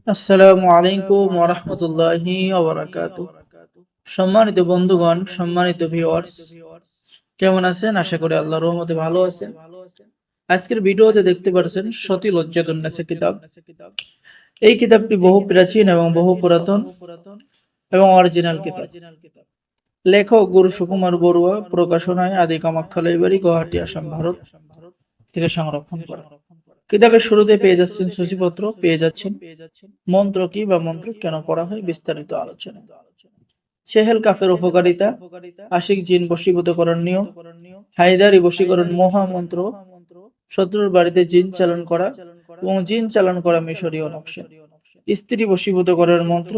আসসালামু আলাইকুম ওয়া রাহমাতুল্লাহি ওয়া বারাকাতুহু। সম্মানিত বন্ধুগণ, সম্মানিত ভিউয়ার্স, কেমন আছেন? আশা করি আল্লাহর রহমতে ভালো আছেন। আজকের ভিডিওতে দেখতে পাচ্ছেন সতী লজ্জাতুন নেসা কিতাব। এই কিতাবটি বহু প্রাচীন এবং বহু পুরাতন এবং অরিজিনাল কিতাব। লেখক গুরু সুকুমার বড়ুয়া, প্রকাশনায় আদি কামাখ্যা লাইব্রেরি, গুয়াহাটি, আসাম, ভারত থেকে সংরক্ষণ করা। কিতাবের শুরুতে পেয়ে যাচ্ছেন সূচিপত্র, পেয়ে যাচ্ছেন মন্ত্র কি বা মন্ত্র কেন পড়া হয়, বিস্তারিত আলোচনা। সেহেল কাফের উপকারিতা, আশিক জিন বশীভূতকরণ নিয়ম, হায়দারি বশীকরণ মহামন্ত্র, শত্রুর বাড়িতে জিন চালন করা এবং জিন চালন করা মিশরীয় নকশা, স্ত্রী বশীভূত করার মন্ত্র,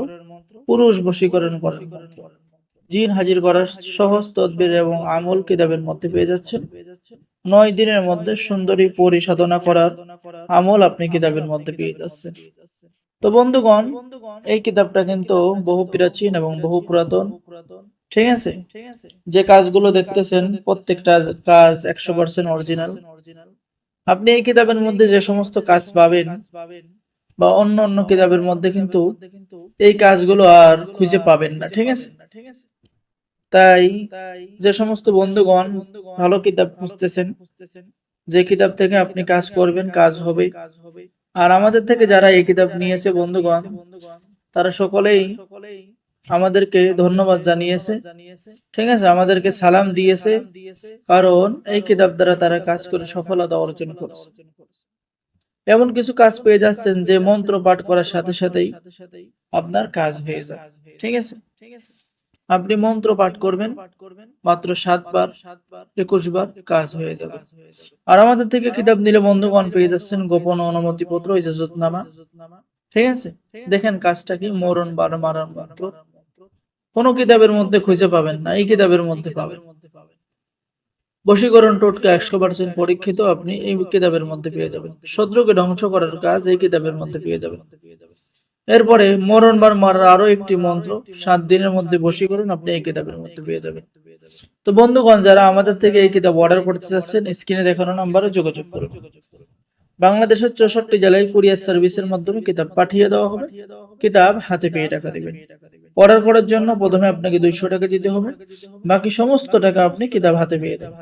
পুরুষ বশীকরণ করার মন্ত্র, জিন হাজির করার সহজ তদবির এবং আমল কিতাবের মধ্যে পেয়ে যাচ্ছেন। 9 দিনের মধ্যে সুন্দরী পরিসাধনা করার আমল আপনি কিতাবের মধ্যে পেয়ে যাচ্ছেন। তো বন্ধুগণ, এই কিতাবটা কিন্তু বহু প্রাচীন এবং বহু পুরাতন। ঠিক আছে, যে কাজগুলো দেখতেছেন প্রত্যেকটা কাজ 100% অরিজিনাল। আপনি এই কিতাবের মধ্যে যে সমস্ত কাজ পাবেন বা অন্য অন্য কিতাবের মধ্যে কিন্তু এই কাজগুলো আর খুঁজে পাবেন না। ঠিক আছে, তাই যে সমস্ত বন্ধুগণ ভালো কিতাব খুঁজতেছেন, যে কিতাব থেকে আপনি কাজ করবেন, কাজ হবে, আর আমাদের থেকে যারা এই কিতাব নিয়েছে বন্ধুগণ, তারা সকলেই আমাদেরকে ধন্যবাদ জানিয়েছে। ঠিক আছে, আমাদেরকে সালাম দিয়েছে, কারণ এই কিতাব দ্বারা তারা কাজ করে সফলতা অর্জন করেছে। এমন কিছু কাজ পেয়ে যাচ্ছেন যে মন্ত্র পাঠ করার সাথে সাথেই আপনার কাজ হয়ে যায়। ঠিক আছে, আপনি মন্ত্র পাঠ করবেন, মাত্র 7 বার 21 বার কাজ হয়ে যাবে। আর আমাদের থেকে কিতাব নিলে বন্ধুগণ পেয়ে যাচ্ছেন গোপন অনুমতিপত্র, ইজাজতনামা। ঠিক আছে, দেখেন কাজটা কি, মরণ বার মারার মন্ত্র কোনো কিতাবের মধ্যে খুঁজে পাবেন না, এই কিতাবের মধ্যে পাবেন। বশীকরণ টোটকা 100% পরীক্ষিত, আপনি এই কিতাবের মধ্যে পেয়ে যাবেন। শত্রুকে ধ্বংস করার কাজ এই কিতাবের মধ্যে পেয়ে যাবেন। এরপরে মরণ বার মারার আরো একটি মন্ত্র, 7 দিনের মধ্যে বশীকরণ, আপনি এই কিতাবের মধ্যে পেয়ে যাবেন। তো বন্ধুগণ, যারা আমাদের থেকে এই কিতাব অর্ডার করতে চাচ্ছেন, স্ক্রিনে দেখানো নম্বরে যোগাযোগ করুন। বাংলাদেশের 64 জেলায় কুরিয়ার সার্ভিসের মাধ্যমে কিতাব পাঠিয়ে দেওয়া হবে। কিতাব হাতে পেয়ে টাকা দিবেন। অর্ডার করার জন্য প্রথমে আপনাকে 200 টাকা দিতে হবে, বাকি সমস্ত টাকা আপনি কিতাব হাতে পেয়ে দেবেন।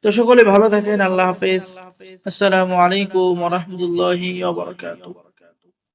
তো সকলে ভালো থাকেন, আল্লাহ হাফেজ। আসসালামু আলাইকুম ওয়া রাহমাতুল্লাহি ওয়া বারাকাতুহু।